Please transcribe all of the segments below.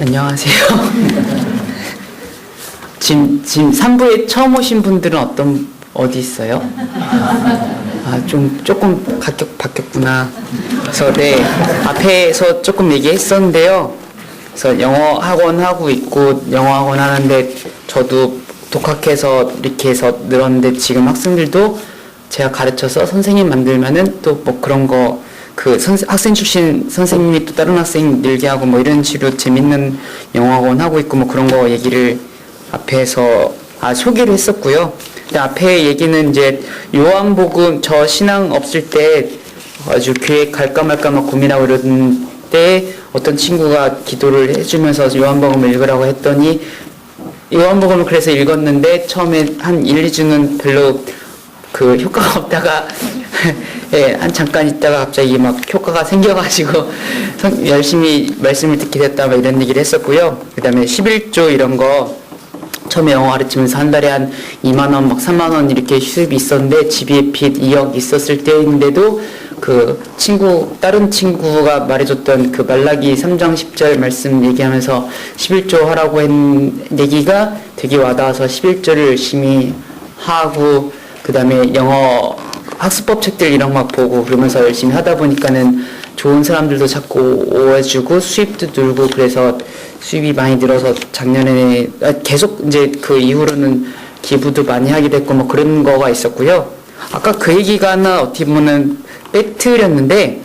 안녕하세요. 지금 3부에 처음 오신 분들은 어디 있어요? 조금 바뀌었구나. 그래서 네, 앞에서 조금 얘기했었는데요. 그래서 영어 학원 하고 있고, 영어 학원 하는데, 저도 독학해서 이렇게 해서 늘었는데, 지금 학생들도 제가 가르쳐서 선생님 만들면은 또 뭐 그런 거, 학생 출신 선생님이 또 다른 학생 늘게 하고 뭐 이런 식으로 재밌는 영어 학원 하고 있고 뭐 그런 거 얘기를 앞에서 소개를 했었고요. 근데 앞에 얘기는 이제 요한복음, 저 신앙 없을 때 아주 교회 갈까 말까 막 고민하고 이러던 때 어떤 친구가 기도를 해주면서 요한복음을 읽으라고 했더니 요한복음을 그래서 읽었는데 처음에 한 1, 2주는 별로 효과가 없다가 예, 잠깐 있다가 갑자기 막 효과가 생겨가지고 열심히 말씀을 듣게 됐다 막 이런 얘기를 했었고요. 그 다음에 11조 이런 거 처음에 영어 가르치면서 한 달에 한 2만원 막 3만원 이렇게 수입이 있었는데 집에 빚 2억 있었을 때인데도 다른 친구가 말해줬던 말라기 3장 10절 말씀 얘기하면서 11조 하라고 한 얘기가 되게 와닿아서 11조를 열심히 하고 그 다음에 영어 학습법 책들 이런 거 막 보고 그러면서 열심히 하다 보니까는 좋은 사람들도 자꾸 오해주고 수입도 늘고 그래서 수입이 많이 늘어서 작년에 계속 이제 그 이후로는 기부도 많이 하게 됐고 뭐 그런 거가 있었고요. 아까 그 얘기가 하나 어떻게 보면 빼트렸는데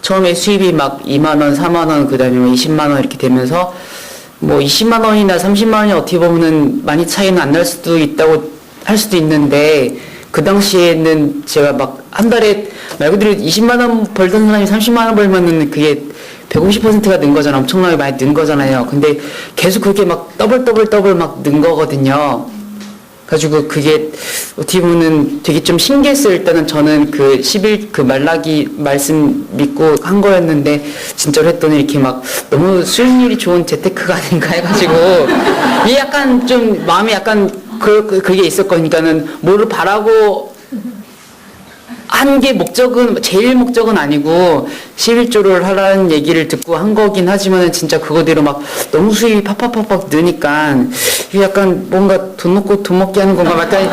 처음에 수입이 막 2만원, 4만원, 그 다음에 20만원 이렇게 되면서 뭐 20만원이나 30만원이 어떻게 보면은 많이 차이는 안 날 수도 있다고 할 수도 있는데 그 당시에는 제가 막 한 달에 말 그대로 20만원 벌던 사람이 30만원 벌면은 그게 150%가 는 거잖아. 엄청나게 많이 는 거잖아요. 근데 계속 그게 막 더블 막 는 거거든요. 가지고 그게 어떻게 보면 되게 좀 신기했어요. 일단은 저는 말라기 말씀 믿고 한 거였는데 진짜로 했더니 이렇게 막 너무 수익률이 좋은 재테크가 아닌가 해가지고 이게 약간 좀 마음이 약간 그게 있었거니까는 뭐를 바라고 한 게 제일 목적은 아니고 11조를 하라는 얘기를 듣고 한 거긴 하지만은 진짜 그거대로 막 너무 수입이 팍팍팍팍 느니까 이게 약간 뭔가 돈 먹고 돈 먹게 하는 건가 약간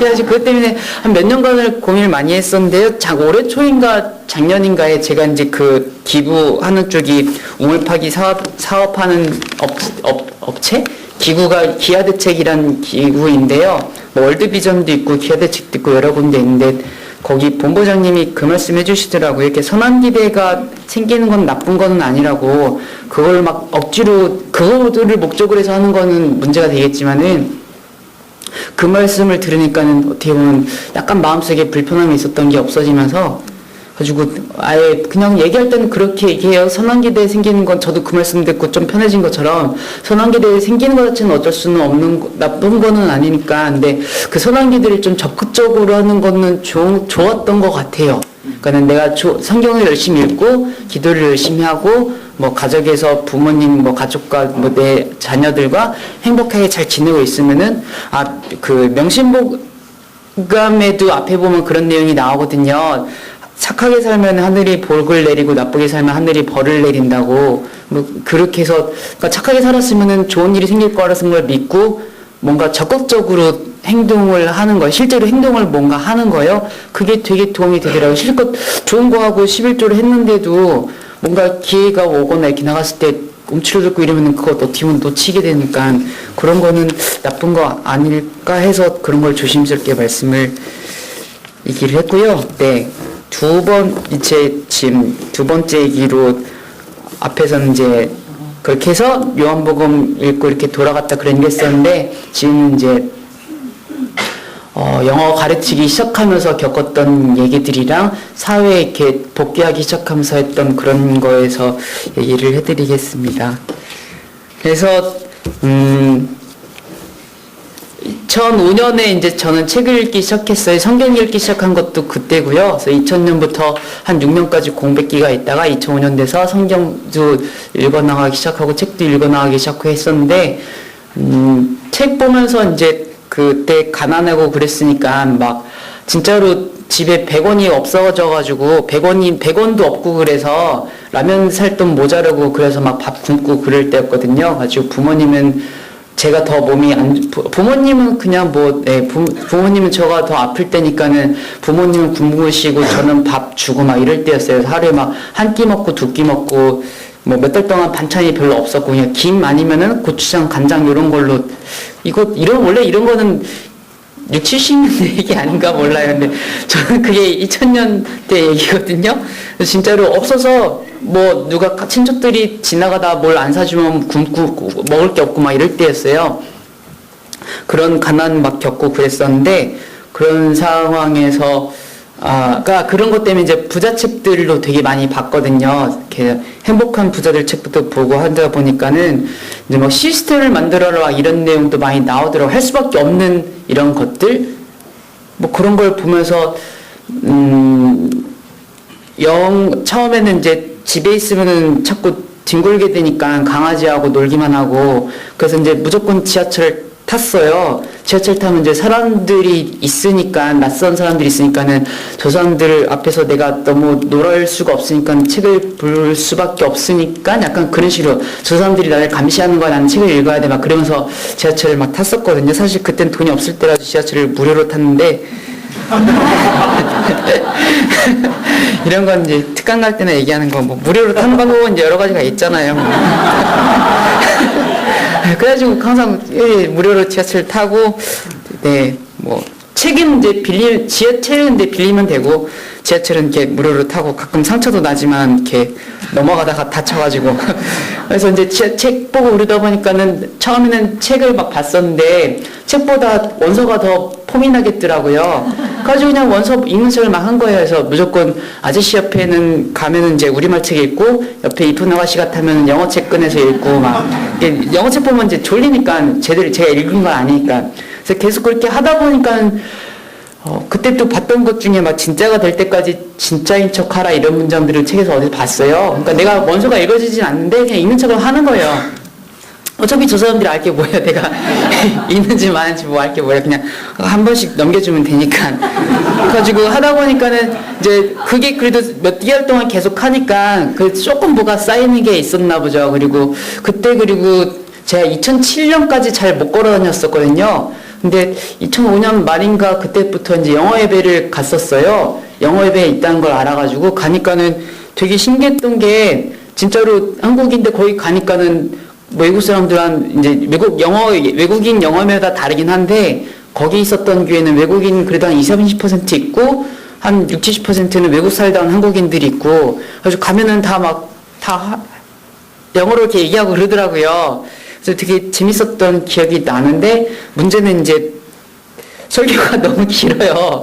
이래가지고 그것 때문에 한 몇 년간을 고민을 많이 했었는데요. 올해 초인가 작년인가에 제가 이제 기부하는 쪽이 우물파기 사업하는 업체? 기구가 기아대책이란 기구인데요. 뭐 월드비전도 있고 기아대책도 있고 여러 군데 있는데 거기 본부장님이 그 말씀 해주시더라고요. 이렇게 선한 기대가 생기는 건 나쁜 거는 아니라고 그걸 막 억지로 그거를 목적으로 해서 하는 거는 문제가 되겠지만은 그 말씀을 들으니까는 어떻게 보면 약간 마음속에 불편함이 있었던 게 없어지면서 가지고 아예 그냥 얘기할 때는 그렇게 얘기해요. 선한 기대 생기는 건 저도 그 말씀 듣고 좀 편해진 것처럼 선한 기대 생기는 것 자체는 어쩔 수는 없는 나쁜 거는 아니니까 근데 그 선한 기대를 좀 적극적으로 하는 거는 좋았던 것 같아요. 그러니까 내가 성경을 열심히 읽고 기도를 열심히 하고 뭐 가족에서 부모님 뭐 가족과 뭐 내 자녀들과 행복하게 잘 지내고 있으면은 명심보감에도 앞에 보면 그런 내용이 나오거든요. 착하게 살면 하늘이 복을 내리고 나쁘게 살면 하늘이 벌을 내린다고 뭐 그렇게 해서 그러니까 착하게 살았으면은 좋은 일이 생길 거라는 걸 믿고 뭔가 적극적으로 행동을 하는 거예요. 실제로 행동을 뭔가 하는 거예요. 그게 되게 도움이 되더라고요. 실컷 좋은 거 하고 11조를 했는데도 뭔가 기회가 오거나 이렇게 나갔을 때 움츠러들고 이러면 그것 어떻게 보면 놓치게 되니까 그런 거는 나쁜 거 아닐까 해서 그런 걸 조심스럽게 얘기를 했고요. 네. 지금 두 번째 얘기로 앞에서는 이제 그렇게 해서 요한복음 읽고 이렇게 돌아갔다 그런 게 있었는데 지금 이제 영어 가르치기 시작하면서 겪었던 얘기들이랑 사회에 이렇게 복귀하기 시작하면서 했던 그런 거에서 얘기를 해드리겠습니다. 그래서 2005년에 이제 저는 책을 읽기 시작했어요. 성경 읽기 시작한 것도 그때고요. 그래서 2000년부터 한 6년까지 공백기가 있다가 2005년 돼서 성경도 읽어나가기 시작하고 책도 읽어나가기 시작하고 했었는데 책 보면서 이제 그때 가난하고 그랬으니까 막 진짜로 집에 100원이 없어져가지고 100원도 없고 그래서 라면 살 돈 모자르고 그래서 막 밥 굶고 그럴 때였거든요. 가지고 부모님은 제가 더 몸이 부모님은 그냥 부모님은 저가 더 아플 때니까는 부모님은 굶으시고 저는 밥 주고 막 이럴 때였어요. 하루에 막 한 끼 먹고 두 끼 먹고 뭐 몇 달 동안 반찬이 별로 없었고 그냥 김 아니면은 고추장 간장 이런 걸로 원래 이런 거는 6, 70년대 얘기 아닌가 몰라요. 근데 저는 그게 2000년대 얘기거든요. 진짜로 없어서 뭐 누가 친척들이 지나가다 뭘 안 사주면 굶고 먹을 게 없고 막 이럴 때였어요. 그런 가난 막 겪고 그랬었는데 그런 상황에서 그러니까 그런 것 때문에 이제 부자책들로 되게 많이 봤거든요. 이렇게 행복한 부자들 책부터 보고 하다 보니까는 이제 막 시스템을 만들어라 이런 내용도 많이 나오더라고. 할 수밖에 없는 이런 것들 뭐 그런 걸 보면서 처음에는 이제 집에 있으면은 자꾸 뒹굴게 되니까 강아지하고 놀기만 하고 그래서 이제 무조건 지하철을 탔어요. 지하철 타면 이제 사람들이 있으니까 낯선 사람들이 있으니까는 저 사람들 앞에서 내가 너무 놀랄 수가 없으니까 책을 볼 수밖에 없으니까 약간 그런 식으로 저 사람들이 나를 감시하는 거야 나는 책을 읽어야 돼 막 그러면서 지하철을 막 탔었거든요. 사실 그땐 돈이 없을 때라도 지하철을 무료로 탔는데 이런 건 이제 특강 갈 때나 얘기하는 거 뭐 무료로 타는 방법은 이제 여러 가지가 있잖아요. 그래가지고 항상 무료로 지하철 타고 뭐 책은 이제 지하철은 이제 빌리면 되고 지하철은 이렇게 무료로 타고 가끔 상처도 나지만 이렇게 넘어가다가 다쳐가지고 그래서 이제 책 보고 그러다 보니까는 처음에는 책을 막 봤었는데 책보다 원서가 더 폼이 나겠더라고요. 그래가지고 그냥 원서 읽는 책을 막 한 거예요. 그래서 무조건 아저씨 옆에는 가면은 이제 우리말 책 읽고 옆에 이쁜 아가씨 같으면 영어 책 꺼내서 읽고 막 영어 책 보면 이제 졸리니까 제가 읽은 건 아니니까 그래서 계속 그렇게 하다 보니까 그때 또 봤던 것 중에 막 진짜가 될 때까지 진짜인 척 하라 이런 문장들을 책에서 어디서 봤어요. 그러니까 내가 원서가 읽어지진 않는데 그냥 읽는 척을 하는 거예요. 어차피 저 사람들이 알 게 뭐야. 내가 있는지 많은지 뭐 알 게 뭐야. 그냥 한 번씩 넘겨주면 되니까. 그래가지고 하다 보니까는 이제 그게 그래도 몇 개월 동안 계속 하니까 그 조금 뭐가 쌓이는 게 있었나 보죠. 그리고 제가 2007년까지 잘 못 걸어 다녔었거든요. 근데 2005년 말인가 그때부터 이제 영어 예배를 갔었어요. 영어 예배에 있다는 걸 알아가지고 가니까는 되게 신기했던 게 진짜로 한국인데 거기 가니까는 외국 사람들한 이제 외국인 영어마다 다르긴 한데 거기 있었던 교회는 외국인 그래도 한 20-30% 있고 한 60-70%는 외국 살다 온 한국인들이 있고 그래서 가면은 다 영어로 이렇게 얘기하고 그러더라고요. 그래서 되게 재밌었던 기억이 나는데 문제는 이제 설교가 너무 길어요.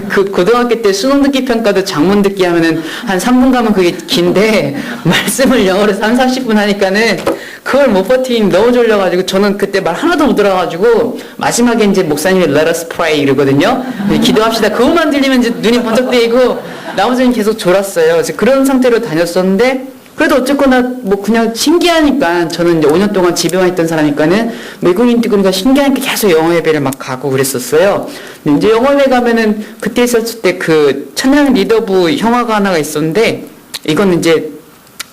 그 고등학교 때 수능 듣기 평가도 장문 듣기 하면은 한 3분 가면 그게 긴데 말씀을 영어로 30-40분 하니까는 그걸 못 버티니 너무 졸려가지고 저는 그때 말 하나도 못 들어가지고 마지막에 이제 목사님이 Let us pray 이러거든요. 기도합시다. 그것만 들리면 이제 눈이 번쩍 뜨이고 나머지는 계속 졸았어요. 그래서 그런 상태로 다녔었는데 그래도 어쨌거나 뭐 그냥 신기하니까 저는 이제 5년 동안 집에만 있던 사람이니까는 외국인들 그러니까 신기하니까 계속 영어 예배를 막 가고 그랬었어요. 근데 이제 영어 예배 가면은 그때 있었을 때 그 찬양 리더부 형아가 하나가 있었는데 이거는 이제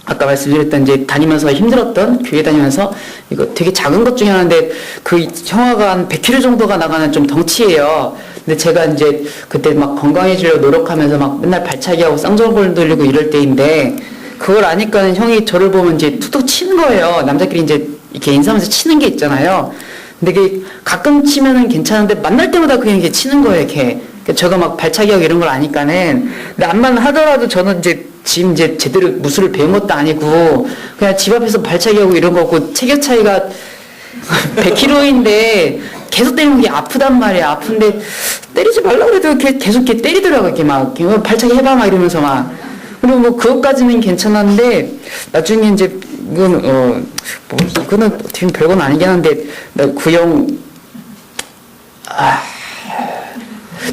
아까 말씀드렸던 이제 다니면서 힘들었던 교회 다니면서 이거 되게 작은 것 중에 하나인데 그 형아가 한 100kg 정도가 나가는 좀 덩치예요. 근데 제가 이제 그때 막 건강해지려고 노력하면서 막 맨날 발차기하고 쌍절골 돌리고 이럴 때인데 그걸 아니까는 형이 저를 보면 이제 툭툭 치는 거예요. 남자끼리 이제 이렇게 인사하면서 치는 게 있잖아요. 근데 그게 가끔 치면은 괜찮은데 만날 때마다 그냥 이렇게 치는 거예요, 이렇게. 제가 막 발차기하고 이런 걸 아니까는. 근데 암만 하더라도 저는 이제 지금 이제 제대로 무술을 배운 것도 아니고 그냥 집 앞에서 발차기하고 이런 거고 체격 차이가 100kg인데 계속 때리는 게 아프단 말이야. 아픈데 때리지 말라고 해도 계속 이렇게 때리더라고요. 이렇게 막 발차기 해봐 막 이러면서 막. 그리고 뭐 그것까지는 괜찮았는데 나중에 이제 이거는 이거는 어떻게 보면 별건 아니긴 한데 나 그 형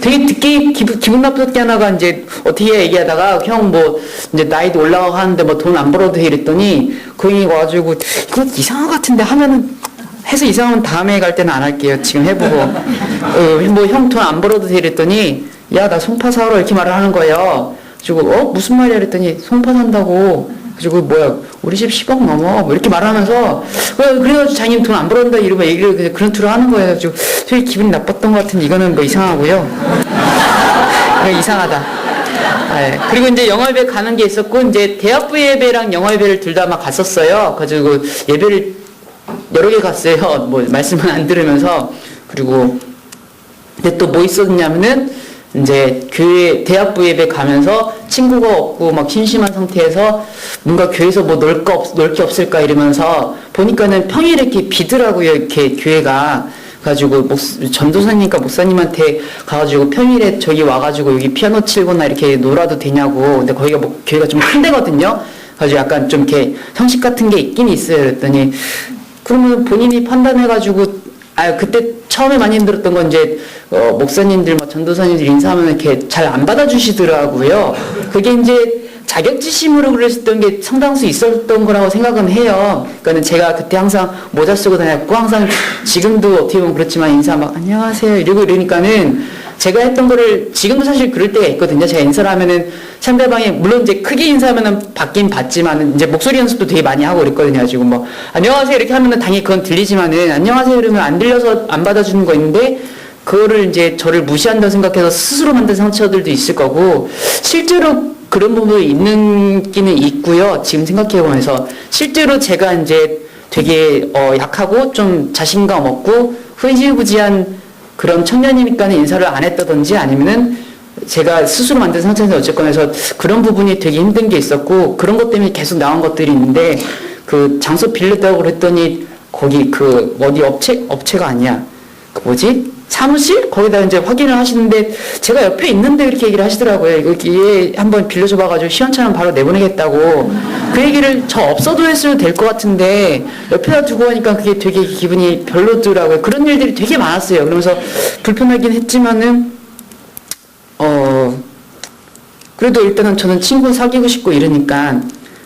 되게 듣기 기분 나쁘게 하나가 이제 어떻게 얘기하다가 형 뭐 이제 나이도 올라가고 하는데 뭐 돈 안 벌어도 해 이랬더니 그 형이 와가지고 이거 이상한 것 같은데 하면은 해서 이상하면 다음에 갈 때는 안 할게요. 지금 해보고. 뭐 형 돈 안 벌어도 돼 이랬더니 야, 나 송파 사러 이렇게 말을 하는 거예요. 그리고 무슨 말이야 이랬더니 송파 산다고. 그리고 뭐야 우리 집 10억 넘어 뭐 이렇게 말하면서 그래가지고 자기는 돈 안 벌었다 이러고 얘기를 그런 투로 하는 거예요. 그래서 되게 기분이 나빴던 것 같은데 이거는 뭐 이상하고요. 이상하다. 네. 그리고 이제 영어예배 가는 게 있었고 이제 대학부 예배랑 영어예배를 둘 다 막 갔었어요. 그래가지고 예배를 여러 개 갔어요. 뭐 말씀을 안 들으면서. 그리고 근데 또 뭐 있었냐면은 이제 교회 대학부 예배 가면서 친구가 없고 막 심심한 상태에서 뭔가 교회에서 뭐 놀 게 없을까 이러면서 보니까는 평일에 이렇게 비더라고요. 이렇게 교회가. 가지고 전도사님과 목사님한테 가가지고 평일에 저기 와가지고 여기 피아노 치거나 이렇게 놀아도 되냐고. 근데 거기가 뭐 교회가 좀 큰 데거든요. 가지고 약간 좀 이렇게 형식 같은 게 있긴 있어요. 그랬더니 그러면 본인이 판단해가지고 그때 처음에 많이 힘들었던 건 이제 목사님들 뭐 전도사님들 인사하면 이렇게 잘 안 받아주시더라고요. 그게 이제 자격지심으로 그랬었던 게 상당수 있었던 거라고 생각은 해요. 그러니까는 제가 그때 항상 모자 쓰고 다녔고 항상 지금도 어떻게 보면 그렇지만 인사 막 안녕하세요 이러니까는 제가 했던 거를 지금도 사실 그럴 때가 있거든요. 제가 인사를 하면은 상대방이 물론 이제 크게 인사하면은 받긴 받지만은 이제 목소리 연습도 되게 많이 하고 그랬거든요. 지금 뭐 안녕하세요 이렇게 하면은 당연히 그건 들리지만은 안녕하세요 이러면 안 들려서 안 받아주는 거 있는데 그거를 이제 저를 무시한다고 생각해서 스스로 만든 상처들도 있을 거고 실제로 그런 부분이 있는 끼는 있고요. 지금 생각해보면서 실제로 제가 이제 되게 약하고 좀 자신감 없고 흐지부지한 그런 청년이니까는 인사를 안 했다든지 아니면은 제가 스스로 만든 상처에서 어쨌건 해서 그런 부분이 되게 힘든 게 있었고 그런 것 때문에 계속 나온 것들이 있는데 그 장소 빌렸다고 그랬더니 거기 그 어디 업체가 아니야. 그 뭐지? 사무실? 거기다 이제 확인을 하시는데 제가 옆에 있는데 이렇게 얘기를 하시더라고요. 이거 얘 한번 빌려줘봐가지고 시원찮으면 바로 내보내겠다고. 그 얘기를 저 없어도 했으면 될 것 같은데 옆에다 두고 하니까 그게 되게 기분이 별로더라고요. 그런 일들이 되게 많았어요. 그러면서 불편하긴 했지만은 그래도 일단은 저는 친구 사귀고 싶고 이러니까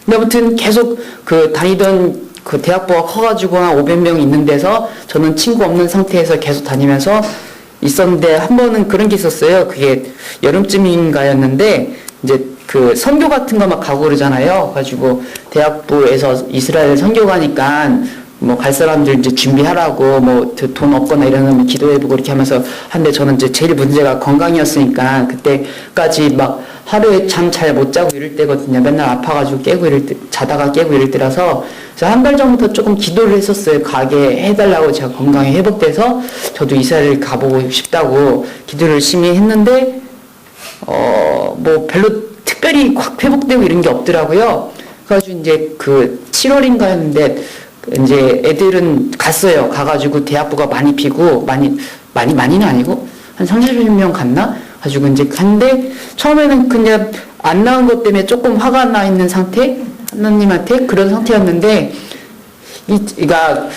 근데 아무튼 계속 그 다니던 그 대학부가 커가지고 한 500명 있는 데서 저는 친구 없는 상태에서 계속 다니면서 있었는데 한 번은 그런 게 있었어요. 그게 여름쯤인가였는데 이제 그 선교 같은 거 막 가고 그러잖아요. 가지고 대학부에서 이스라엘 선교 가니까 뭐 갈 사람들 이제 준비하라고 뭐 돈 없거나 이러면 기도해보고 이렇게 하면서 한데 저는 이제 제일 문제가 건강이었으니까 그때까지 막 하루에 잠 잘 못 자고 이럴 때거든요. 맨날 아파가지고 깨고 이럴 때 자다가 깨고 이럴 때라서 그래서 한 달 전부터 조금 기도를 했었어요. 가게 해달라고 제가 건강이 회복돼서 저도 이스라엘 가보고 싶다고 기도를 열심히 했는데 뭐 별로 특별히 확 회복되고 이런 게 없더라고요. 그래가지고 이제 그 7월인가였는데 이제 애들은 갔어요. 가가지고 대학부가 많이 비고 많이는 아니고 한 30명 갔나? 가지고 이제 갔는데 처음에는 그냥 안 나온 것 때문에 조금 화가 나 있는 상태? 하나님한테 그런 상태였는데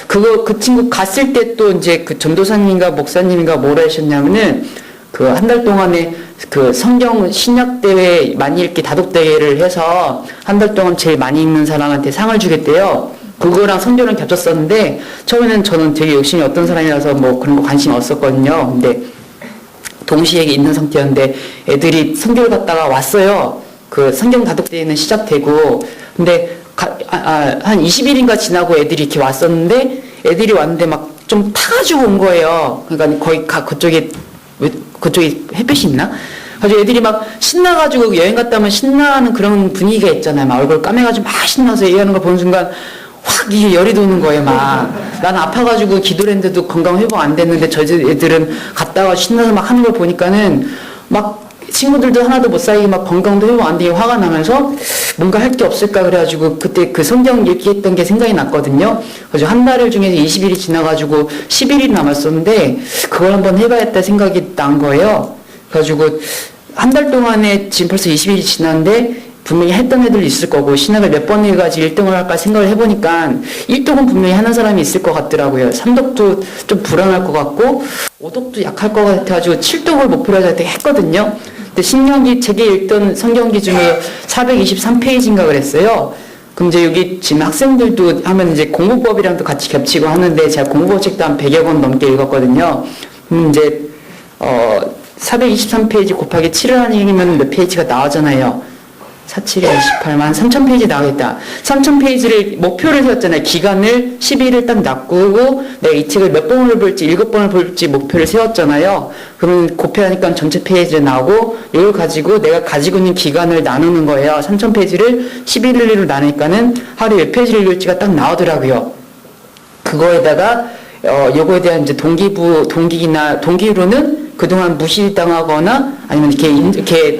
그 친구 갔을 때 또 이제 그 전도사님인가 목사님인가 뭐라 하셨냐면은 그 한 달 동안에 그 성경 신약 대회 많이 읽기 다독 대회를 해서 한 달 동안 제일 많이 읽는 사람한테 상을 주겠대요. 그거랑 성경을 겹쳤었는데 처음에는 저는 되게 열심히 어떤 사람이라서 뭐 그런 거 관심이 없었거든요. 근데 동시에 있는 상태였는데 애들이 성경을 갖다가 왔어요. 그 성경 다독대회는 시작되고 근데 한 20일인가 지나고 애들이 이렇게 왔었는데 애들이 왔는데 막 좀 타가지고 온 거예요. 그러니까 거의 그쪽에 햇빛이 있나? 그래서 애들이 막 신나가지고 여행 갔다 오면 신나는 그런 분위기가 있잖아요. 막 얼굴 까매가지고 막 신나서 얘기하는 거 보는 순간 확 이게 열이 도는 거예요. 막 나는 아파가지고 기도를 했는데도 건강 회복 안 됐는데 저 애들은 갔다가 신나서 막 하는 걸 보니까는 막 친구들도 하나도 못 사귀고 막 건강도 회복 안 되게 화가 나면서 뭔가 할 게 없을까 그래가지고 그때 그 성경 읽기했던 게 생각이 났거든요. 그래서 한 달 중에서 20일이 지나가지고 11일이 남았었는데 그걸 한번 해봐야겠다 생각이 난 거예요. 그래가지고 한 달 동안에 지금 벌써 20일이 지났는데 분명히 했던 애들도 있을 거고 신학을 몇 번 해가지고 1등을 할까 생각을 해보니까 1등은 분명히 하는 사람이 있을 것 같더라고요. 3등도 좀 불안할 것 같고 5등도 약할 것 같아가지고 7등을 목표로 했거든요. 근데 신명기 제게 읽던 성경기 중에 423페이지인가 그랬어요. 그럼 이제 여기 지금 학생들도 하면 이제 공부법이랑도 같이 겹치고 하는데 제가 공부법 책도 한 100여 권 넘게 읽었거든요. 이제 423페이지 곱하기 7을 하면 몇 페이지가 나오잖아요. 47에 28만 3,000페이지 나오겠다. 3,000페이지를 목표를 세웠잖아요. 기간을 12일을 딱 놔두고 내가 이 책을 몇 번을 볼지 7번을 볼지 목표를 세웠잖아요. 그러면 곱해하니까 전체 페이지가 나오고 이걸 가지고 내가 가지고 있는 기간을 나누는 거예요. 3,000페이지를 11일로 나누니까는 하루에 몇 페이지를 읽을지가 딱 나오더라고요. 그거에다가 요거에 대한 이제 동기로는 그동안 무시당하거나 아니면 이렇게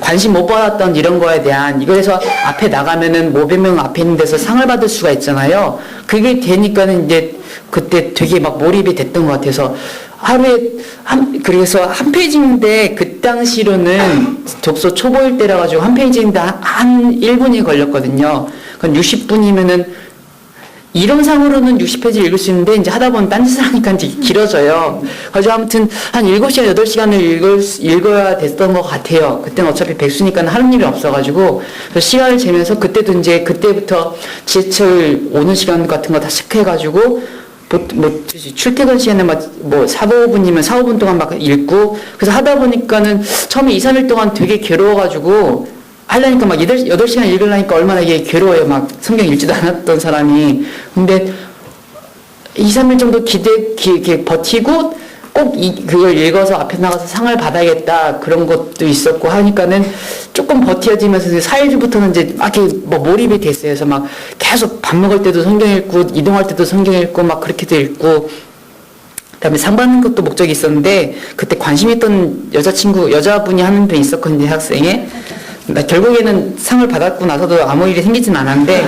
관심 못 받았던 이런 거에 대한 이거에서 앞에 나가면은 500명 앞에 있는 데서 상을 받을 수가 있잖아요. 그게 되니까는 이제 그때 되게 막 몰입이 됐던 것 같아서 하루에 그래서 한 페이지인데 그 당시로는 독서 초보일 때라 가지고 한 페이지인데 한 1분이 걸렸거든요. 그럼 60분이면은 이론상으로는 60페이지 읽을 수 있는데 이제 하다 보면 딴짓을 하니까 이제 길어져요. 그래서 아무튼 한 7시간, 8시간을 읽어야 됐던 것 같아요. 그때는 어차피 백수니까 하는 일이 없어가지고 그래서 시간을 재면서 그때도 이제 그때부터 지하철 오는 시간 같은 거 다 체크해가지고 출퇴근 시간에 뭐 4, 5분이면 4, 5분 동안 막 읽고 그래서 하다 보니까는 처음에 2, 3일 동안 되게 괴로워가지고 하려니까 막 8시간 읽으려니까 얼마나 이게 괴로워요. 막 성경 읽지도 않았던 사람이. 근데 2, 3일 정도 버티고 꼭 그걸 읽어서 앞에 나가서 상을 받아야겠다. 그런 것도 있었고 하니까는 조금 버텨지면서 4일부터는 이제 막 이렇게 뭐 몰입이 됐어요. 그래서 막 계속 밥 먹을 때도 성경 읽고 이동할 때도 성경 읽고 막 그렇게도 읽고 그다음에 상 받는 것도 목적이 있었는데 그때 관심 있던 여자분이 한 분 있었거든요. 학생에. 결국에는 상을 받았고 나서도 아무 일이 생기진 않았는데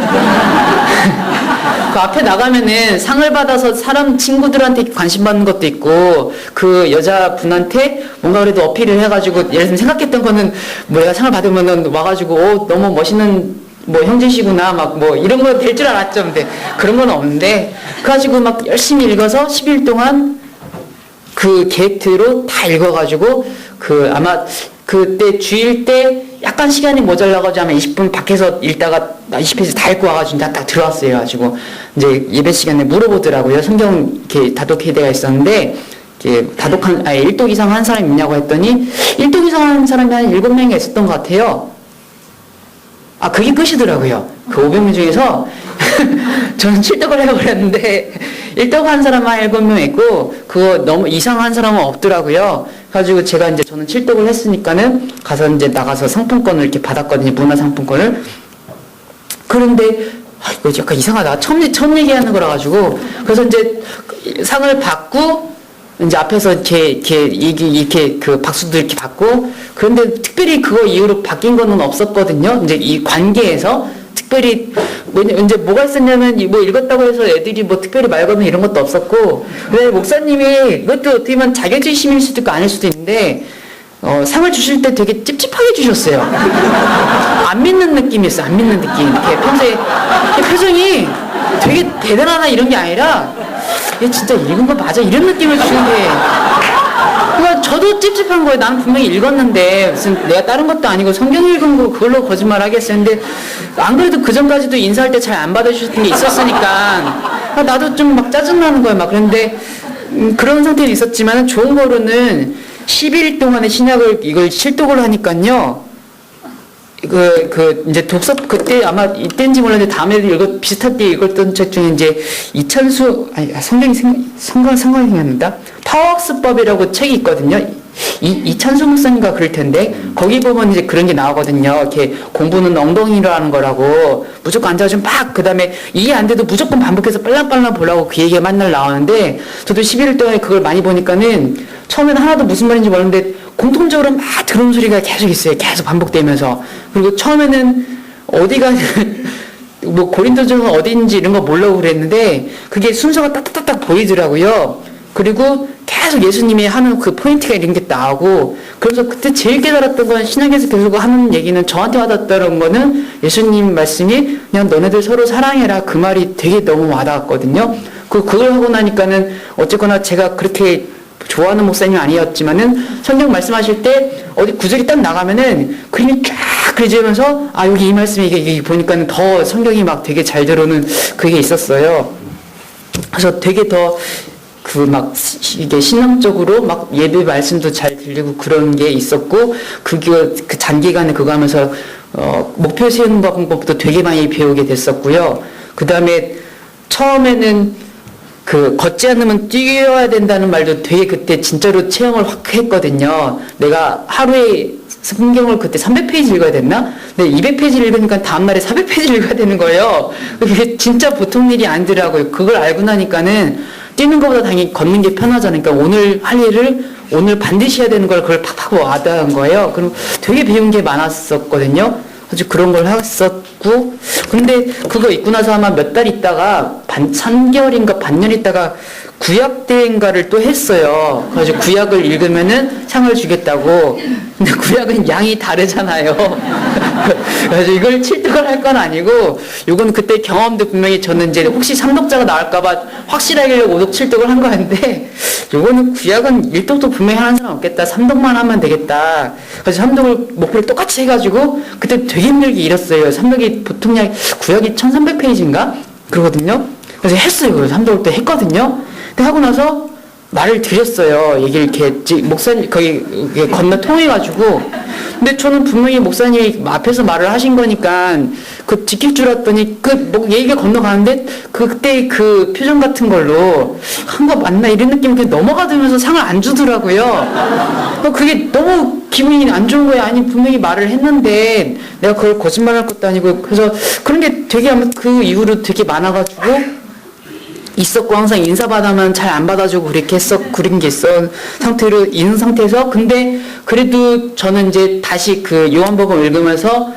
그 앞에 나가면은 상을 받아서 친구들한테 관심 받는 것도 있고 그 여자분한테 뭔가 그래도 어필을 해가지고 예를 들면 생각했던 거는 뭐 내가 상을 받으면은 와가지고 너무 멋있는 뭐 형제시구나 막 뭐 이런 거 될 줄 알았죠. 근데 그런 건 없는데 그래가지고 막 열심히 읽어서 10일 동안 그 계획대로 다 읽어가지고 아마 그때 주일 때 약간 시간이 모자라가지고 아마 20분 밖에서 읽다가 20페이지 다 읽고 와가지고 딱 들어왔어요. 가지고 이제 예배 시간에 물어보더라고요. 성경 이렇게 다독해야 돼가 있었는데 일독 이상 한 사람이 있냐고 했더니 일독 이상 한 사람이 한 7명이 있었던 것 같아요. 그게 끝이더라고요. 그 500명 중에서 저는 7독을 해버렸는데 1독 한 사람만 7명 있고 그거 너무 이상한 사람은 없더라고요. 그래가지고 저는 7독을 했으니까는 가서 이제 나가서 상품권을 이렇게 받았거든요. 문화상품권을. 그런데 이거 약간 이상하다. 처음 얘기하는 거라 가지고 그래서 이제 상을 받고 이제 앞에서 이렇게 그 박수도 이렇게 받고 그런데 특별히 그거 이후로 바뀐 거는 없었거든요. 이제 이 관계에서 특별히 이제 뭐가 있었냐면 뭐 읽었다고 해서 애들이 뭐 특별히 말 거는 이런 것도 없었고 그다음에 목사님이 이것도 어떻게 보면 자격지심일 수도 있고 아닐 수도 있는데 상을 주실 때 되게 찝찝하게 주셨어요. 안 믿는 느낌이었어요. 안 믿는 느낌. 이렇게 평소에 표정이 되게 대단하다 이런 게 아니라 얘 진짜 읽은 거 맞아 이런 느낌을 주는 게 그러니까 저도 찝찝한 거예요. 나는 분명히 읽었는데 무슨 내가 다른 것도 아니고 성경 읽은 거 그걸로 거짓말 하겠어요. 근데 안 그래도 그 전까지도 인사할 때 잘 안 받아주셨던 게 있었으니까 나도 좀 막 짜증나는 거예요. 막 그런데 그런 상태는 있었지만 좋은 거로는 11일 동안의 신약을 이걸 실독을 하니까요. 이제 독서, 그때 아마 이때인지 몰랐는데 다음에도 비슷할 때 읽었던 책 중에 이제 성경이 생각납니다. 파워학습법이라고 책이 있거든요. 이찬수 목사님과 그럴 텐데, 거기 보면 이제 그런 게 나오거든요. 이렇게 공부는 엉덩이로 하는 거라고, 무조건 앉아가지고 그 다음에 이해 안 돼도 무조건 반복해서 빨랑빨랑 보라고 그 얘기가 맨날 나오는데, 저도 11일 동안에 그걸 많이 보니까는 처음에는 하나도 무슨 말인지 모르는데, 공통적으로 막 들어오는 소리가 계속 있어요. 계속 반복되면서. 그리고 처음에는 어디가, 뭐 고린도전서 어디인지 이런 거 모르고 그랬는데, 그게 순서가 딱딱딱 보이더라고요. 그리고 계속 예수님이 하는 그 포인트가 이런 게 나오고, 그래서 그때 제일 깨달았던 건 신학에서 계속 하는 얘기는 저한테 와닿았던 거는 예수님 말씀이 그냥 너네들 서로 사랑해라. 그 말이 되게 너무 와닿았거든요. 그걸 하고 나니까는 어쨌거나 제가 그렇게 좋아하는 목사님 아니었지만은 성경 말씀하실 때 어디 구절이 딱 나가면은 그림이 쫙 그려지면서 아 여기 이 말씀이 이게 보니까는 더 성경이 막 되게 잘 들어오는 그게 있었어요. 그래서 되게 더 그 막 이게 신앙적으로 막 예배 말씀도 잘 들리고 그런 게 있었고 그 단기간에 그거 하면서 목표 세우는 방법도 되게 많이 배우게 됐었고요. 그 다음에 처음에는 그 걷지 않으면 뛰어야 된다는 말도 되게 그때 진짜로 체험을 확 했거든요. 내가 하루에 성경을 그때 300페이지 읽어야 됐나? 근데 200페이지를 읽으니까 다음날에 400페이지를 읽어야 되는 거예요. 그게 진짜 보통 일이 아니더라고요. 그걸 알고 나니까는 뛰는 것보다 당연히 걷는 게 편하잖아요. 그러니까 오늘 할 일을 오늘 반드시 해야 되는 걸 그걸 팍팍 와닿은 거예요. 그럼 되게 배운 게 많았었거든요. 아주 그런 걸 했었고, 근데 그거 있고 나서 아마 몇 달 있다가 3개월인가 반년 있다가 구약대회인가를 또 했어요. 그래서 구약을 읽으면은 상을 주겠다고. 근데 구약은 양이 다르잖아요. 그래서 이걸 칠득을 할 건 아니고, 요건 그때 경험도 분명히 저는 이제 혹시 삼독자가 나올까봐 확실하게 5독 7독을 한 거였는데, 요거는 구약은 1독도 분명히 하는 사람 없겠다. 3독만 하면 되겠다. 그래서 3독을 목표를 똑같이 해가지고, 그때 되게 힘들게 잃었어요. 3독이 보통 구약이 1300페이지인가? 그러거든요. 그래서 했어요. 그래서 3독을 또 했거든요. 근데 하고 나서 말을 드렸어요. 얘기를 이렇게 목사님 거기 건너 통해가지고. 근데 저는 분명히 목사님이 앞에서 말을 하신 거니까 그 지킬 줄 알았더니 얘기가 건너가는데 그때 그 표정 같은 걸로 한 거 맞나 이런 느낌이 그냥 넘어가면서 상을 안 주더라고요. 그게 너무 기분이 안 좋은 거예요. 아니 분명히 말을 했는데 내가 그걸 거짓말할 것도 아니고. 그래서 그런 게 되게 아마 그 이후로 되게 많아가지고 있었고 항상 인사받으면 잘 안 받아주고 그런 게 있었던 상태로 있는 상태에서 근데 그래도 저는 이제 다시 그 요한복음 읽으면서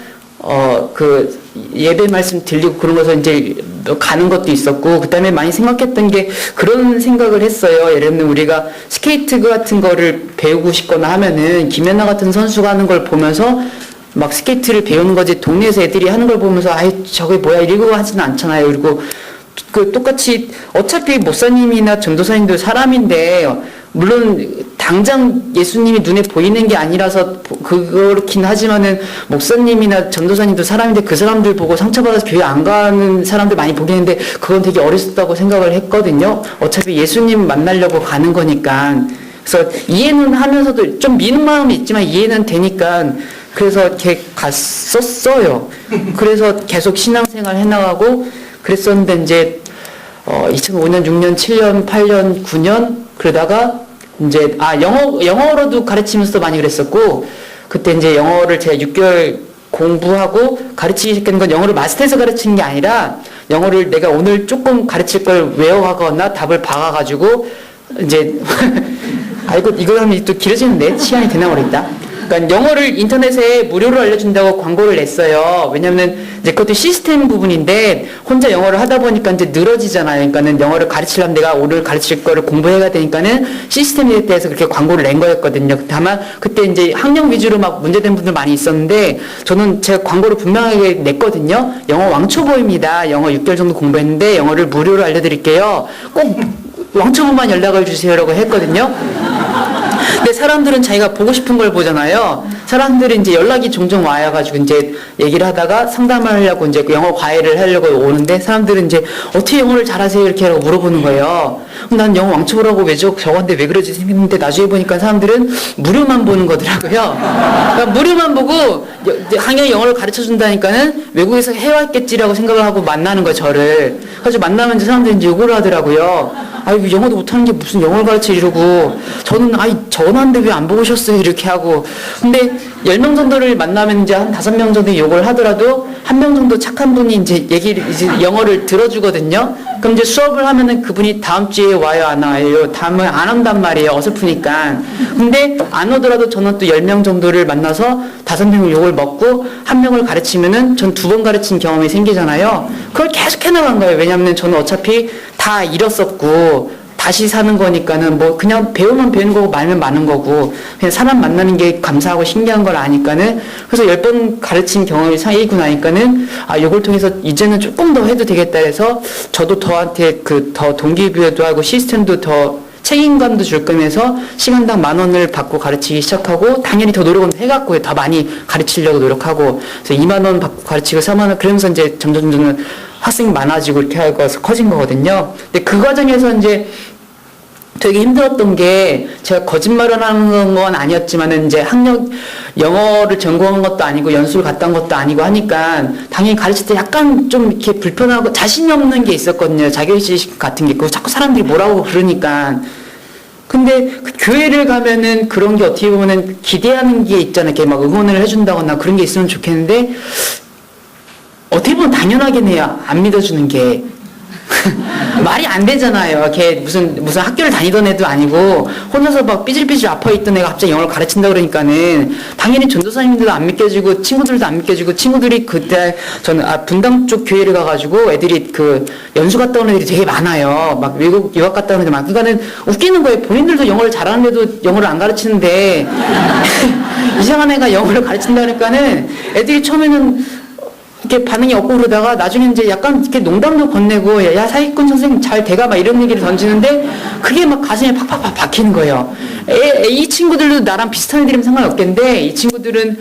그 예배 말씀 들리고 그런 거서 이제 가는 것도 있었고 그다음에 많이 생각했던 게 그런 생각을 했어요. 예를 들면 우리가 스케이트 같은 거를 배우고 싶거나 하면은 김연아 같은 선수가 하는 걸 보면서 막 스케이트를 배우는 거지 동네에서 애들이 하는 걸 보면서 아이 저게 뭐야 이러고 하지는 않잖아요. 그리고 그 똑같이 어차피 목사님이나 전도사님도 사람인데 물론 당장 예수님이 눈에 보이는 게 아니라서 그렇긴 하지만은 목사님이나 전도사님도 사람인데 그 사람들 보고 상처받아서 교회 안 가는 사람들 많이 보겠는데 그건 되게 어렸다고 생각을 했거든요. 어차피 예수님 만나려고 가는 거니까. 그래서 이해는 하면서도 좀 미는 마음이 있지만 이해는 되니까 그래서 이렇게 갔었어요. 그래서 계속 신앙생활 해나가고 그랬었는데 이제 2005년, 6년, 7년, 8년, 9년 그러다가 이제 영어로도 가르치면서 많이 그랬었고 그때 이제 영어를 제가 6개월 공부하고 가르치기 시작한 건 영어를 마스터해서 가르치는 게 아니라 영어를 내가 오늘 조금 가르칠 걸 외워가거나 답을 박아가지고 이제 아이고 이거 하면 또 길어지는데 시간이 되나 모르겠다. 그러니까 영어를 인터넷에 무료로 알려준다고 광고를 냈어요. 왜냐면 이제 그것도 시스템 부분인데 혼자 영어를 하다 보니까 이제 늘어지잖아요. 그러니까는 영어를 가르치려면 내가 오늘 가르칠 거를 공부해야 되니까는 시스템에 대해서 그렇게 광고를 낸 거였거든요. 다만 그때 이제 학력 위주로 막 문제된 분들 많이 있었는데 저는 제가 광고를 분명하게 냈거든요. 영어 왕초보입니다. 영어 6개월 정도 공부했는데 영어를 무료로 알려드릴게요. 꼭 왕초보만 연락을 주세요라고 했거든요. 근데 사람들은 자기가 보고 싶은 걸 보잖아요. 사람들이 이제 연락이 종종 와가지고 이제 얘기를 하다가 상담을 하려고 이제 영어 과외를 하려고 오는데 사람들은 이제 어떻게 영어를 잘하세요? 이렇게 하고 물어보는 거예요. 난 영어 왕초보라고 왜 저건데 왜 그러지 생겼는데 나중에 보니까 사람들은 무료만 보는 거더라고요. 그러니까 무료만 보고 당연히 영어를 가르쳐 준다니까는 외국에서 해왔겠지라고 생각을 하고 만나는 거예요, 저를. 그래서 만나면 이제 사람들이 이제 욕을 하더라고요. 아이고 영어도 못하는 게 무슨 영어를 가르쳐 이러고 저는 전화인데 왜 안 보고 오셨어요 이렇게 하고 근데 10명 정도를 만나면 이제 한 5명 정도 욕을 하더라도 1명 정도 착한 분이 이제 이제 영어를 들어주거든요. 그럼 이제 수업을 하면은 그분이 다음 주에 와요 안 와요? 다음에 안 온단 말이에요. 어설프니까. 근데 안 오더라도 저는 또 10명 정도를 만나서 5명을 욕을 먹고 1명을 가르치면은 전 2번 가르친 경험이 생기잖아요. 그걸 계속 해나간 거예요. 왜냐하면 저는 어차피 다 잃었었고 다시 사는 거니까는 뭐 그냥 배우면 배우는 거고 말면 많은 거고 그냥 사람 만나는 게 감사하고 신기한 걸 아니까는 그래서 10번 가르친 경험이 쌓이고 나니까는 이걸 통해서 이제는 조금 더 해도 되겠다 해서 저도 더한테 더 동기부여도 하고 시스템도 더 책임감도 줄 거면서 시간당 10,000원을 받고 가르치기 시작하고 당연히 더 노력은 해갖고 더 많이 가르치려고 노력하고 그래서 20,000원 받고 가르치고 30,000원 그러면서 이제 점점 학생이 많아지고 이렇게 하고 커진 거거든요. 근데 그 과정에서 이제 되게 힘들었던 게 제가 거짓말을 하는 건 아니었지만은 이제 영어를 전공한 것도 아니고 연수를 갔다 온 것도 아니고 하니까 당연히 가르칠 때 약간 좀 이렇게 불편하고 자신이 없는 게 있었거든요. 자격지심 같은 게 있고 자꾸 사람들이 뭐라고 그러니까. 근데 그 교회를 가면은 그런 게 어떻게 보면은 기대하는 게 있잖아요. 이렇게 막 응원을 해준다거나 그런 게 있으면 좋겠는데 어떻게 보면 당연하긴 해요. 안 믿어주는 게. 말이 안 되잖아요. 걔 무슨 학교를 다니던 애도 아니고 혼자서 막 삐질삐질 아파있던 애가 갑자기 영어를 가르친다 그러니까는 당연히 전도사님들도 안 믿겨지고 친구들도 안 믿겨지고 친구들이 그때 저는 분당 쪽 교회를 가가지고 애들이 그 연수 갔다 온 애들이 되게 많아요. 막 외국 유학 갔다 온 애들 많고 그러니까는 웃기는 거예요. 본인들도 영어를 잘하는데도 영어를 안 가르치는데 이상한 애가 영어를 가르친다 그러니까는 애들이 처음에는 이렇게 반응이 없고 그러다가 나중에 이제 약간 이렇게 농담도 건네고 야 사기꾼 선생님 잘 돼가 막 이런 얘기를 던지는데 그게 막 가슴에 팍팍팍 박히는 거예요. 이 친구들도 나랑 비슷한 애들이면 상관없겠는데 이 친구들은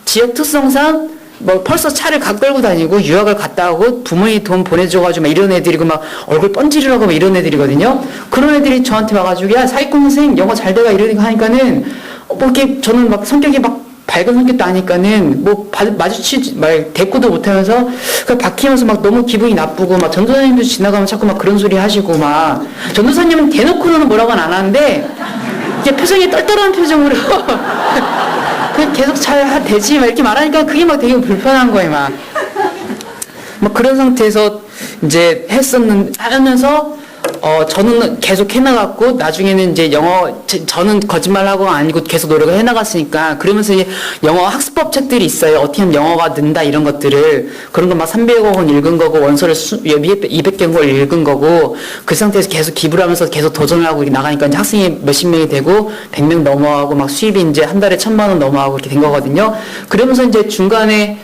지역 특성상 뭐 벌써 차를 각 끌고 다니고 유학을 갔다 오고 부모님 돈 보내줘가지고 막 이런 애들이고 막 얼굴 번지르라고 막 이런 애들이거든요. 그런 애들이 저한테 와가지고 야 사기꾼 선생님 영어 잘 돼가 이러니까 하니까는 뭐 이렇게 저는 막 성격이 막 밝은 성격도 아니까는 뭐 마주치지 말 대꾸도 못하면서 그 박히면서 막 너무 기분이 나쁘고 막 전도사님도 지나가면 자꾸 막 그런 소리 하시고 막 전도사님은 대놓고는 뭐라고는 안 하는데 이게 표정이 떨떠름한 표정으로 그 계속 잘 되지 막 이렇게 말하니까 그게 막 되게 불편한 거예요 막 그런 상태에서 이제 하면서 저는 계속 해나갔고, 나중에는 이제 저는 거짓말하고 아니고 계속 노력을 해나갔으니까, 그러면서 이제 영어 학습법 책들이 있어요. 어떻게 하면 영어가 는다, 이런 것들을. 그런 거 막 300억 원 읽은 거고, 원서를 200개 걸 읽은 거고, 그 상태에서 계속 기부를 하면서 계속 도전을 하고 이렇게 나가니까 이제 학생이 몇십 명이 되고, 100명 넘어가고, 막 수입이 이제 한 달에 1,000만 원 넘어가고 이렇게 된 거거든요. 그러면서 이제 중간에,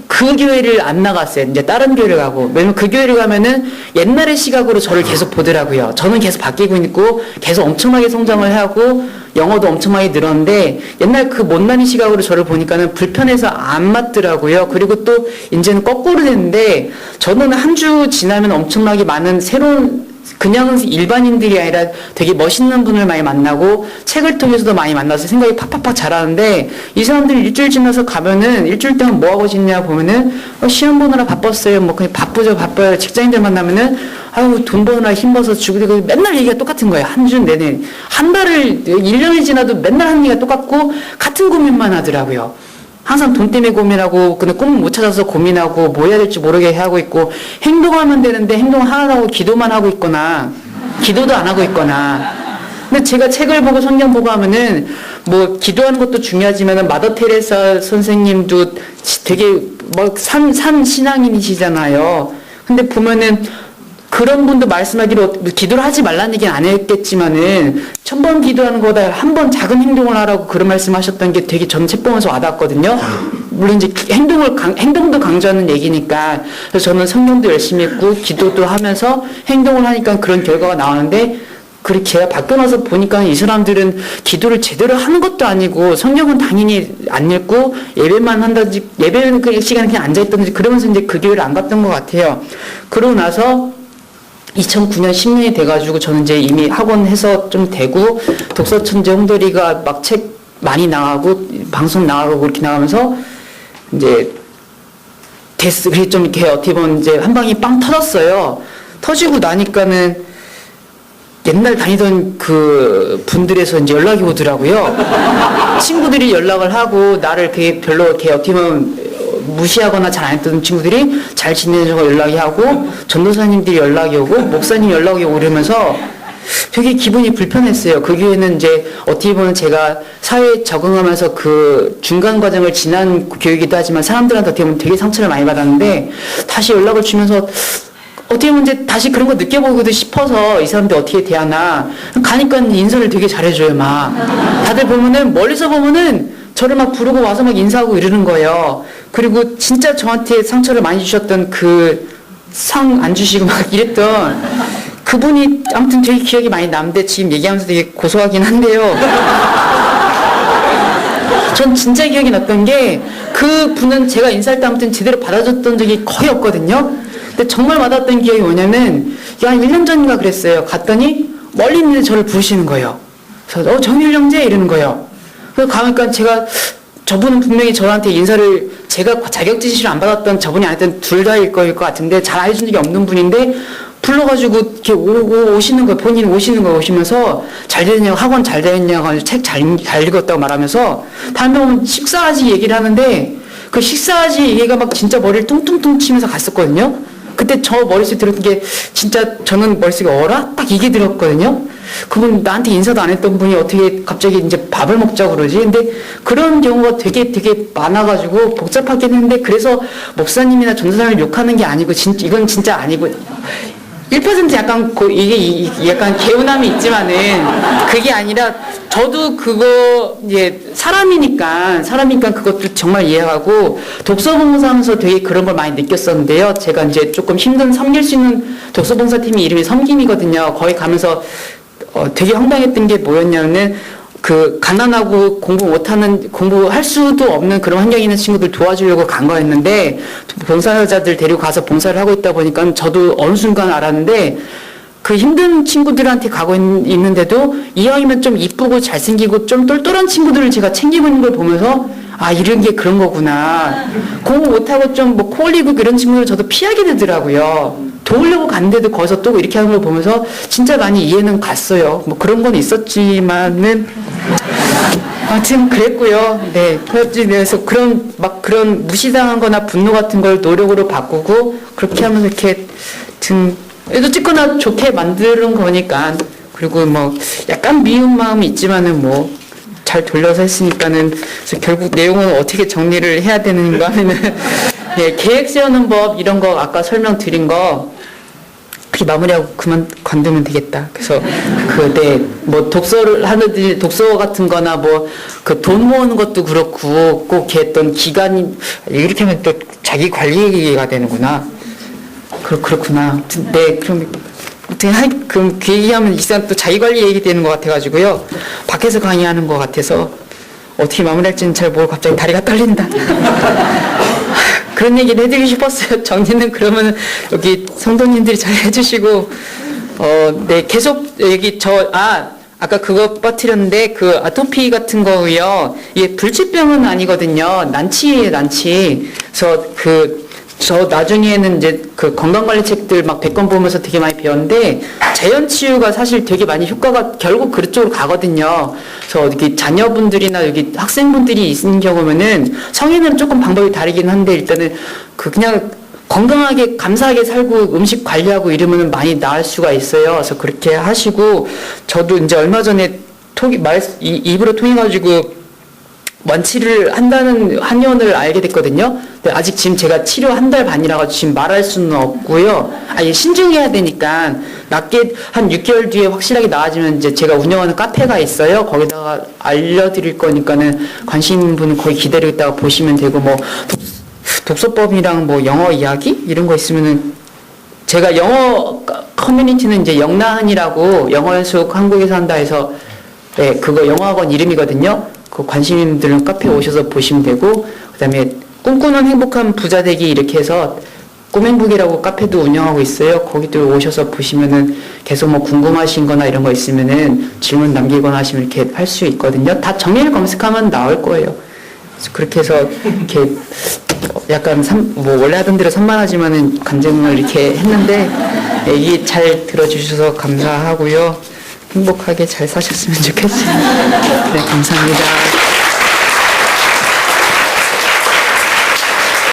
그 교회를 안 나갔어요. 이제 다른 교회를 가고. 왜냐면 그 교회를 가면은 옛날의 시각으로 저를 계속 보더라고요. 저는 계속 바뀌고 있고, 계속 엄청나게 성장을 하고, 영어도 엄청나게 늘었는데, 옛날 그 못난이 시각으로 저를 보니까는 불편해서 안 맞더라고요. 그리고 또, 이제는 거꾸로 됐는데, 저는 한 주 지나면 엄청나게 많은 새로운 그냥 일반인들이 아니라 되게 멋있는 분을 많이 만나고 책을 통해서도 많이 만나서 생각이 팍팍팍 자라는데 이 사람들이 일주일 지나서 가면은 일주일 동안 뭐 하고 지내냐 보면은 시험 보느라 바빴어요. 뭐 그냥 바빠요. 직장인들 만나면은 아유 돈 버느라 힘들어서 죽고 맨날 얘기가 똑같은 거예요. 한 주 내내 한 달을 1년이 지나도 맨날 하는 얘기가 똑같고 같은 고민만 하더라고요. 항상 돈 때문에 고민하고 근데 꿈을 못 찾아서 고민하고 뭐 해야 될지 모르게 하고 있고 행동하면 되는데 행동 하나도 하고 기도만 하고 있거나 기도도 안 하고 있거나 근데 제가 책을 보고 성경 보고 하면은 뭐 기도하는 것도 중요하지만은 마더 테레사 선생님도 되게 뭐 산 신앙인이시잖아요. 근데 보면은 그런 분도 말씀하기로 기도를 하지 말라는 얘기는 안 했겠지만은 1000번 기도하는 거다 한 번 작은 행동을 하라고 그런 말씀하셨던 게 되게 전 책 보면서 와닿았거든요. 물론 이제 행동도 강조하는 얘기니까 그래서 저는 성경도 열심히 읽고 기도도 하면서 행동을 하니까 그런 결과가 나오는데 그렇게 제가 바뀌어 나서 보니까 이 사람들은 기도를 제대로 하는 것도 아니고 성경은 당연히 안 읽고 예배만 한다든지 예배 그 시간에 그냥 앉아있던지 그러면서 이제 그 교회를 안 갔던 것 같아요. 그러고 나서 2009년 10년이 돼가지고 저는 이제 이미 학원 해서 좀 되고 독서천재 홍대리가 막 책 많이 나가고 방송 나가고 그렇게 나가면서 이제 그게 좀 이렇게 어떻게 보면 이제 한 방이 빵 터졌어요. 터지고 나니까는 옛날 다니던 그 분들에서 이제 연락이 오더라고요. 친구들이 연락을 하고 나를 별로 이렇게 어떻게 보면 무시하거나 잘 안 했던 친구들이 잘 지내셔서 연락이 하고 전도사님들이 연락이 오고 목사님 연락이 오고 이러면서 되게 기분이 불편했어요. 그 교회는 이제 어떻게 보면 제가 사회에 적응하면서 그 중간 과정을 지난 교육이기도 하지만 사람들한테 어떻게 보면 되게 상처를 많이 받았는데 다시 연락을 주면서 어떻게 보면 이제 다시 그런 거 느껴보고도 싶어서 이 사람들 어떻게 대하나 가니까 인사를 되게 잘해줘요. 막 다들 보면은 멀리서 보면은 저를 막 부르고 와서 막 인사하고 이러는 거예요. 그리고 진짜 저한테 상처를 많이 주셨던 그 상 안 주시고 막 이랬던 그분이 아무튼 되게 기억이 많이 남는데 지금 얘기하면서 되게 고소하긴 한데요. 전 진짜 기억이 났던 게 그분은 제가 인사할 때 아무튼 제대로 받아줬던 적이 거의 없거든요. 근데 정말 받았던 기억이 뭐냐면 한 1년 전인가 그랬어요. 갔더니 멀리 있는데 저를 부르시는 거예요. 그래서 정일 형제 이러는 거예요. 그래서 가니까 제가 저분은 분명히 저한테 인사를 제가 자격 지시를 안 받았던 저분이 아니든 둘 다일 거일 것 같은데 잘 해준 적이 없는 분인데 불러가지고 이렇게 오시는 거예요. 본인 오시는 거 오시면서 잘 됐냐고 학원 잘 됐냐고 책 잘 읽었다고 말하면서 다음에 오면 식사하지 얘기를 하는데 그 식사하지 얘기가 막 진짜 머리를 뚱뚱뚱 치면서 갔었거든요. 그때 저 머릿속에 들었던 게 진짜 저는 머릿속에 어라? 딱 이게 들었거든요. 그분 나한테 인사도 안 했던 분이 어떻게 갑자기 이제 밥을 먹자고 그러지? 근데 그런 경우가 되게 많아가지고 복잡하긴 했는데 그래서 목사님이나 전도사님을 욕하는 게 아니고 이건 진짜 아니고 1% 약간 이게 약간 개운함이 있지만은 그게 아니라 저도 그거 이제 사람이니까 그것도 정말 이해하고 독서봉사하면서 되게 그런 걸 많이 느꼈었는데요. 제가 이제 조금 힘든 섬길 수 있는 독서봉사팀이 이름이 섬김이거든요. 거기 가면서 되게 황당했던 게 뭐였냐면은 그 가난하고 공부할 수도 없는 그런 환경에 있는 친구들 도와주려고 간 거였는데 봉사자들 데리고 가서 봉사를 하고 있다 보니까 저도 어느 순간 알았는데 그 힘든 친구들한테 가고 있는데도 이왕이면 좀 이쁘고 잘생기고 좀 똘똘한 친구들을 제가 챙기고 있는 걸 보면서 아 이런 게 그런 거구나. 공부 못하고 좀 뭐 코 올리고 그런 친구들 저도 피하게 되더라고요. 도우려고 갔는데도 거기서 또 이렇게 하는 걸 보면서 진짜 많이 이해는 갔어요. 뭐 그런 건 있었지만은 아무튼 그랬고요. 네. 그래서 그런 무시당한 거나 분노 같은 걸 노력으로 바꾸고 그렇게 하면서 이렇게 어쨌거나 좋게 만드는 거니까 그리고 뭐 약간 미운 마음이 있지만은 뭐 잘 돌려서 했으니까는 그래서 결국 내용은 어떻게 정리를 해야 되는가 하면은 네, 계획 세우는 법 이런 거 아까 설명드린 거 그렇게 마무리하고 그만 관두면 되겠다. 그래서 뭐 독서를 하는 독서 같은 거나 뭐 그 돈 모으는 것도 그렇고 꼭 했던 기간이 이렇게 하면 또 자기 관리 얘기가 되는구나. 그렇구나. 네, 그럼 그 얘기하면 이 사람 또 자기 관리 얘기 되는 것 같아가지고요. 밖에서 강의하는 것 같아서 어떻게 마무리할지는 잘 모르고 갑자기 다리가 떨린다. 그런 얘기를 해드리고 싶었어요. 정리는 그러면 여기 성도님들이 잘 해주시고, 네, 계속 여기 아까 그거 빠뜨렸는데 그 아토피 같은 거요. 이게 불치병은 아니거든요. 난치예요, 난치. 그래서 저 나중에는 이제 그 건강관리 책들 막 100권 보면서 되게 많이 배웠는데 자연치유가 사실 되게 많이 효과가 결국 그쪽으로 가거든요. 그래서 여기 자녀분들이나 여기 학생분들이 있는 경우면은 성인은 조금 방법이 다르긴 한데 일단은 그냥 건강하게 감사하게 살고 음식 관리하고 이러면은 많이 나을 수가 있어요. 그래서 그렇게 하시고 저도 이제 얼마 전에 입으로 통해가지고 완치를 한다는 한의원을 알게 됐거든요. 근데 아직 지금 제가 치료 1달 반이라서 지금 말할 수는 없고요. 신중해야 되니까 낫게 한 6개월 뒤에 확실하게 나아지면 이제 제가 운영하는 카페가 있어요. 거기다가 알려드릴 거니까는 관심 있는 분은 거기 기다리고 있다가 보시면 되고 뭐 독서법이랑 뭐 영어 이야기 이런 거 있으면은 제가 영어 커뮤니티는 이제 영나한이라고 영어 연수록 한국에서 한다 해서 네, 그거 영어학원 이름이거든요. 그 관심 있는 분들은 카페 오셔서 보시면 되고 그다음에 꿈꾸는 행복한 부자 되기 이렇게 해서 꿈행복이라고 카페도 운영하고 있어요. 거기도 오셔서 보시면은 계속 뭐 궁금하신 거나 이런 거 있으면은 질문 남기거나 하시면 이렇게 할 수 있거든요. 다 정의를 검색하면 나올 거예요. 그래서 그렇게 해서 이렇게 약간 뭐 원래 하던 대로 산만하지만은 간증을 이렇게 했는데 얘기 잘 들어주셔서 감사하고요. 행복하게 잘 사셨으면 좋겠습니다. 네, 감사합니다.